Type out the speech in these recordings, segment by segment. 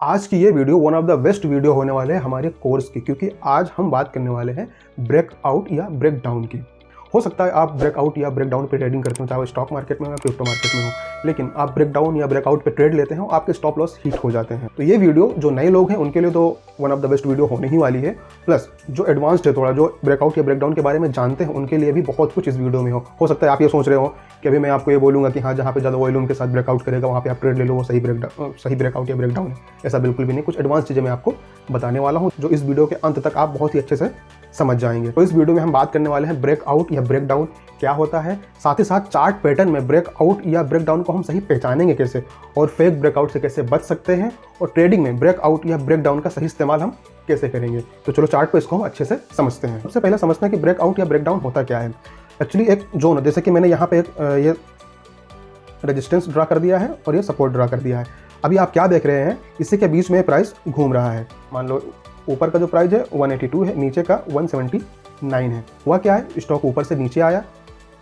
आज की ये video one of the best video होने वाले हैं हमारे कोर्स की, क्योंकि आज हम बात करने वाले हैं ब्रेकआउट या ब्रेकडाउन की। हो सकता है आप ब्रेकआउट या ब्रेकडाउन पे ट्रेडिंग करते हो, चाहे वो स्टॉक मार्केट में हो या क्रिप्टो मार्केट में हो, लेकिन आप ब्रेकडाउन या ब्रेकआउट पे ट्रेड लेते हो, आपके स्टॉप लॉस हिट हो जाते हैं। तो ये वीडियो जो नए लोग हैं उनके लिए तो one of the best video होने ही वाली है। प्लस जो एडवांस्ड है, थोड़ा जो ब्रेकआउट या ब्रेकडाउन के बारे में जानते हैं, उनके लिए भी बहुत कुछ इस वीडियो में हो सकता है आप ये सोच रहे हो कि अभी मैं आपको ये बोलूँगा कि हाँ, जहाँ पे ज़्यादा वॉल्यूम के साथ ब्रेकआउट करेगा वहाँ पे आप ट्रेड ले लो, वो सही ब्रेकआउट या ब्रेकडाउन है। ऐसा बिल्कुल भी नहीं, कुछ एडवांस चीज़ें मैं आपको बताने वाला हूँ जो इस वीडियो के अंत तक आप बहुत ही अच्छे से समझ जाएंगे। तो इस वीडियो में हम बात करने वाले हैं ब्रेकआउट या ब्रेकडाउन क्या होता है, साथ ही साथ चार्ट पैटर्न में ब्रेकआउट या ब्रेकडाउन को हम सही पहचानेंगे कैसे, और फेक ब्रेकआउट से कैसे बच सकते हैं, और ट्रेडिंग में ब्रेकआउट या ब्रेकडाउन का सही इस्तेमाल हम कैसे करेंगे। तो चलो चार्ट पे इसको हम अच्छे से समझते हैं। सबसे पहले समझते हैं कि ब्रेकआउट या ब्रेकडाउन होता क्या है। एक्चुअली एक जोन, जैसे कि मैंने यहाँ पे एक ये रेजिस्टेंस ड्रा कर दिया है और ये सपोर्ट ड्रा कर दिया है। अभी आप क्या देख रहे हैं, इसी के बीच में प्राइस घूम रहा है। मान लो ऊपर का जो प्राइस है 182 है, नीचे का 179 है। हुआ क्या है, स्टॉक ऊपर से नीचे आया,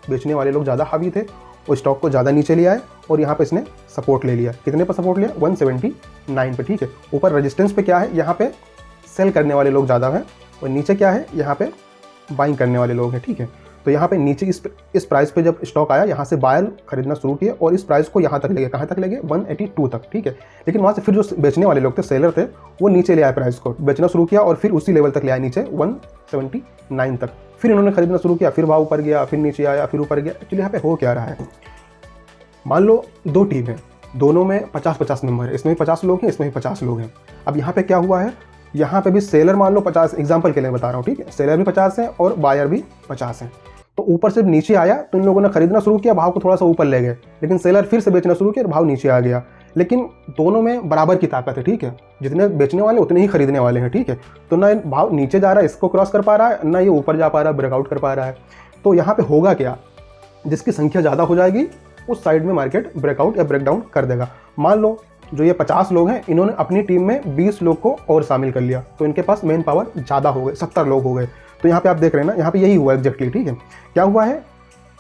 बेचने वाले लोग ज़्यादा हावी थे और स्टॉक को ज़्यादा नीचे ले आए और यहाँ पे इसने सपोर्ट ले लिया। कितने पर सपोर्ट लिया, 179 पे, ठीक है। ऊपर रेजिस्टेंस पे क्या है, यहाँ पे सेल करने वाले लोग ज़्यादा हैं और नीचे क्या है, यहाँ पे बाइंग करने वाले लोग हैं, ठीक है। तो यहाँ पे नीचे इस प्राइस पे जब स्टॉक आया, यहाँ से बायर खरीदना शुरू किया और इस प्राइस को यहाँ तक ले गए, कहाँ तक ले गए, 182 तक, ठीक है। लेकिन वहाँ से फिर जो बेचने वाले लोग थे, सेलर थे, वो नीचे ले आए, प्राइस को बेचना शुरू किया और फिर उसी लेवल तक ले आए, नीचे 179 तक। फिर इन्होंने खरीदना शुरू किया, फिर भाव ऊपर गया, फिर नीचे आया, फिर ऊपर गया। एक्चुअली यहाँ पे हो क्या रहा है, मान लो दो टीम है, दोनों में 50-50 मेंबर है, इसमें भी 50 लोग हैं, इसमें भी 50 लोग हैं। अब यहाँ पे क्या हुआ है, यहाँ पे भी सेलर मान लो 50, एग्जाम्पल के लिए बता रहा हूँ, ठीक है, सेलर भी 50 है और बायर भी 50 है। तो ऊपर से नीचे आया तो इन लोगों ने खरीदना शुरू किया, भाव को थोड़ा सा ऊपर ले गए, लेकिन सेलर फिर से बेचना शुरू किया और भाव नीचे आ गया। लेकिन दोनों में बराबर की ताकत है, ठीक है, जितने बेचने वाले उतने ही खरीदने वाले हैं, ठीक है। तो ना भाव नीचे जा रहा है, इसको क्रॉस कर पा रहा है, ना ये ऊपर जा पा रहा है, ब्रेकआउट कर पा रहा है। तो यहाँ पे होगा क्या, जिसकी संख्या ज़्यादा हो जाएगी उस साइड में मार्केट ब्रेकआउट या ब्रेकडाउन कर देगा। मान लो जो ये 50 लोग हैं, इन्होंने अपनी टीम में 20 लोग को और शामिल कर लिया, तो इनके पास मेन पावर ज़्यादा हो गए, 70 लोग हो गए। तो यहाँ पे आप देख रहे हैं ना, यहाँ पे यही हुआ एग्जैक्टली, ठीक है। क्या हुआ है,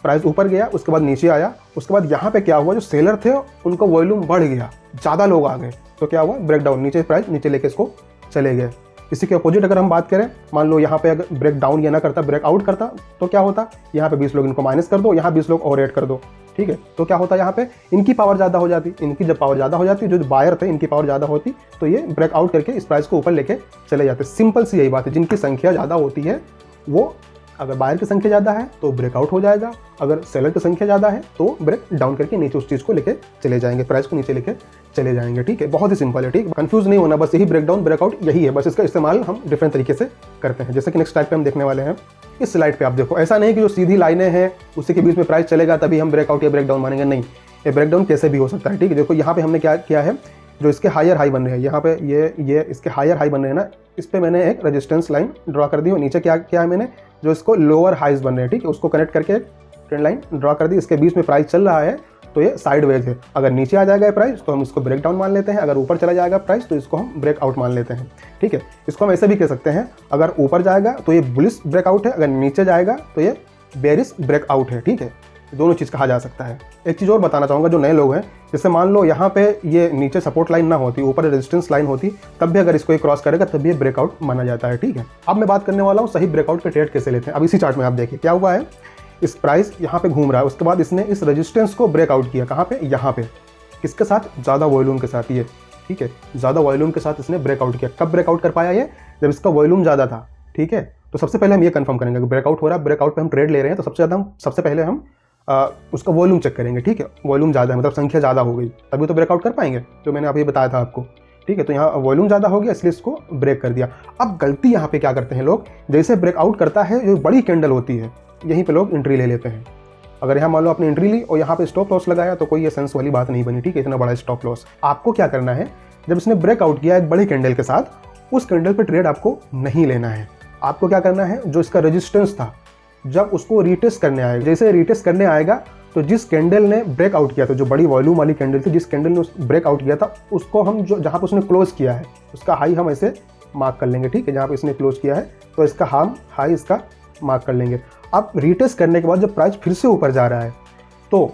प्राइस ऊपर गया, उसके बाद नीचे आया, उसके बाद यहाँ पे क्या हुआ, जो सेलर थे उनको वॉल्यूम बढ़ गया, ज़्यादा लोग आ गए, तो क्या हुआ, ब्रेकडाउन, नीचे प्राइस नीचे लेके इसको चले गए। इसी के अपोजिट अगर हम बात करें, मान लो यहाँ पे अगर ब्रेकडाउन या ना करता, ब्रेकआउट करता, तो क्या होता, यहाँ पे 20 लोग इनको माइनस कर दो, यहाँ 20 लोग और ऐड कर दो, ठीक है। तो क्या होता, यहाँ पे इनकी पावर ज़्यादा हो जाती, इनकी जब पावर ज़्यादा हो जाती, जो बायर थे इनकी पावर ज़्यादा होती, तो ये ब्रेकआउट करके इस प्राइस को ऊपर लेके चले जाते। सिंपल सी यही बात है, जिनकी संख्या ज़्यादा होती है वो, अगर बायर की संख्या ज़्यादा है तो ब्रेकआउट हो जाएगा, अगर सेलर की संख्या ज़्यादा है तो ब्रेक डाउन करके नीचे उस चीज़ को लेके चले जाएंगे, प्राइस को नीचे लेके चले जाएंगे, ठीक है। बहुत ही सिंपल है, ठीक है, कंफ्यूज नहीं होना, बस यही ब्रेकडाउन ब्रेकआउट यही है, बस इसका इस्तेमाल हम डिफरेंट तरीके से करते हैं। जैसे कि नेक्स्ट स्लाइड पे हम देखने वाले हैं, इस स्लाइड पे आप देखो, ऐसा नहीं कि जो सीधी लाइनें हैं उसी के बीच में प्राइस चलेगा तभी हम ब्रेकआउट या ब्रेकडाउन मानेंगे, नहीं, ये ब्रेकडाउन कैसे भी हो सकता है, ठीक है। देखो यहाँ पे हमने क्या किया है, जो इसके हायर हाई बन रहे हैं, यहाँ पे ये इसके हायर हाई बन रहे हैं ना, इस पे मैंने एक रेजिस्टेंस लाइन ड्रा कर दी और नीचे क्या किया है मैंने, जो इसको लोअर हाइज बन रहे हैं, ठीक है, उसको कनेक्ट करके ट्रेंड लाइन ड्रा कर दी। इसके बीच में प्राइस चल रहा है तो ये साइडवेज है, अगर नीचे आ जाएगा प्राइस तो हम इसको ब्रेकडाउन मान लेते हैं, अगर ऊपर चला जाएगा प्राइस तो इसको हम ब्रेकआउट मान लेते हैं, ठीक है। इसको हम ऐसे भी कह सकते हैं, अगर ऊपर जाएगा तो ये बुलिश ब्रेकआउट है, अगर नीचे जाएगा तो ये बेरिश ब्रेकआउट है, ठीक है। दोनों चीज़ कहा जा सकता है। एक चीज़ और बताना चाहूँगा, जो नए लोग हैं, जैसे मान लो यहाँ पे ये नीचे सपोर्ट लाइन ना होती, ऊपर रेजिस्टेंस लाइन होती, तब भी अगर इसको क्रॉस करेगा तब भी ये ब्रेकआउट माना जाता है, ठीक है। अब मैं बात करने वाला हूँ सही ब्रेकआउट के ट्रेड कैसे लेते हैं। अब इसी चार्ट में आप देखिए क्या हुआ है, इस प्राइस यहाँ पे घूम रहा है, उसके बाद इसने इस रेजिस्टेंस को ब्रेकआउट किया, कहाँ पे, यहाँ पे, किसके साथ, ज़्यादा वॉल्यूम के साथ, ये, ठीक है, ज़्यादा वॉल्यूम के साथ इसने ब्रेकआउट किया। कब ब्रेकआउट कर पाया ये, जब इसका वॉल्यूम ज़्यादा था, ठीक है। तो सबसे पहले हम ये कंफर्म करेंगे कि ब्रेकआउट हो रहा है, ब्रेकआउट पे हम ट्रेड ले रहे हैं, तो सबसे पहले हम उसका वॉल्यूम चेक करेंगे, ठीक है। वॉल्यूम ज़्यादा है, मतलब संख्या ज़्यादा हो गई, तभी तो ब्रेकआउट कर पाएंगे, जो मैंने अभी बताया था आपको, ठीक है। तो यहाँ वॉल्यूम ज़्यादा हो गया, इसलिए इसको ब्रेक कर दिया। अब गलती यहाँ पे क्या करते हैं लोग, जैसे ब्रेकआउट करता है, जो बड़ी कैंडल होती है, यहीं पे लोग एंट्री ले लेते हैं। अगर यहाँ मान लो आपने एंट्री ली और यहाँ पे स्टॉप लॉस लगाया तो कोई ये सेंस वाली बात नहीं बनी, ठीक है, इतना बड़ा स्टॉप लॉस। आपको क्या करना है, जब इसने ब्रेकआउट किया एक बड़ी कैंडल के साथ, उस कैंडल पे ट्रेड आपको नहीं लेना है। आपको क्या करना है, जो इसका रेजिस्टेंस था, जब उसको रीटेस्ट करने आएगा, जैसे रीटेस्ट करने आएगा तो जिस कैंडल ने ब्रेकआउट किया था, जो बड़ी वॉल्यूम वाली कैंडल थी, जिस कैंडल ने ब्रेकआउट किया था, उसको हम जो जहाँ पे उसने क्लोज किया है उसका हाई हम ऐसे मार्क कर लेंगे, ठीक है। जहाँ पे इसने क्लोज किया है तो इसका हाई इसका मार्क कर लेंगे। अब रीटेस्ट करने के बाद जब प्राइस फिर से ऊपर जा रहा है तो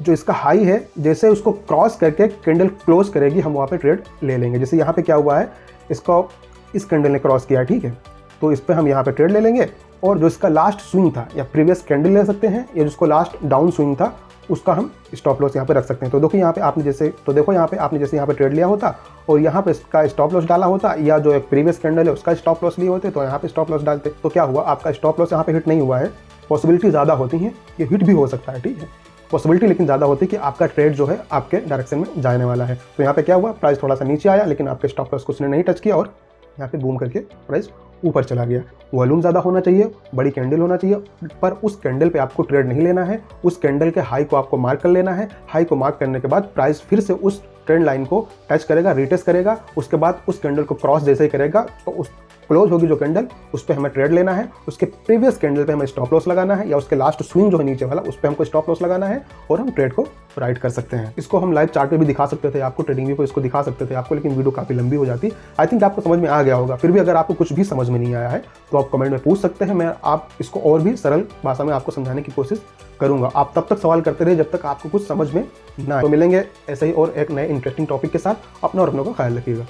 जो इसका हाई है जैसे उसको क्रॉस करके कैंडल क्लोज करेगी, हम वहाँ पे ट्रेड ले लेंगे। जैसे यहाँ पे क्या हुआ है, इसको इस कैंडल ने क्रॉस किया, ठीक है, तो इस पर हम यहाँ पे ट्रेड ले लेंगे। और जो इसका लास्ट स्विंग था या प्रीवियस कैंडल ले सकते हैं, या जिसको लास्ट डाउन स्विंग था उसका हम स्टॉप लॉस यहाँ पे रख सकते हैं। तो देखो यहाँ पे आपने जैसे यहाँ पे ट्रेड लिया होता और यहाँ पे इसका स्टॉप लॉस डाला होता, या जो एक प्रीवियस कैंडल है उसका स्टॉप लॉस लिए होते, तो यहाँ पे स्टॉप लॉस डालते, तो क्या हुआ, आपका स्टॉप लॉस यहाँ पे हिट नहीं हुआ है। पॉसिबिलिटी ज़्यादा होती है, ये हिट भी हो सकता है, ठीक है, पॉसिबिलिटी लेकिन ज़्यादा होती है कि आपका ट्रेड जो है आपके डायरेक्शन में जाने वाला है। तो यहाँ पे क्या हुआ, प्राइस थोड़ा सा नीचे आया लेकिन आपके स्टॉप लॉस को उसने नहीं टच किया और यहाँ पे बूम करके प्राइस ऊपर चला गया। वॉल्यूम ज़्यादा होना चाहिए, बड़ी कैंडल होना चाहिए, पर उस कैंडल पे आपको ट्रेड नहीं लेना है। उस कैंडल के हाई को आपको मार्क कर लेना है। हाई को मार्क करने के बाद प्राइस फिर से उस ट्रेंड लाइन को टच करेगा, रिटेस्ट करेगा, उसके बाद उस कैंडल को क्रॉस जैसे ही करेगा तो उस क्लोज होगी जो कैंडल, उस पर हमें ट्रेड लेना है। उसके प्रीवियस कैंडल पे हमें स्टॉप लॉस लगाना है, या उसके लास्ट स्विंग जो है नीचे वाला उस पर हमको स्टॉप लॉस लगाना है और हम ट्रेड को राइट कर सकते हैं। इसको हम लाइव चार्ट पे भी दिखा सकते थे आपको, ट्रेडिंग व्यू पे इसको दिखा सकते थे आपको, लेकिन वीडियो काफ़ी लंबी हो जाती। आई थिंक आपको समझ में आ गया होगा। फिर भी अगर आपको कुछ भी समझ में नहीं आया है तो आप कमेंट में पूछ सकते हैं, मैं आप इसको और भी सरल भाषा में आपको समझाने की कोशिश करूंगा। आप तब तक सवाल करते रहिए जब तक आपको कुछ समझ में ना आए। तो मिलेंगे ऐसे ही और एक नए इंटरेस्टिंग टॉपिक के साथ। अपना और अपनों का ख्याल रखिएगा।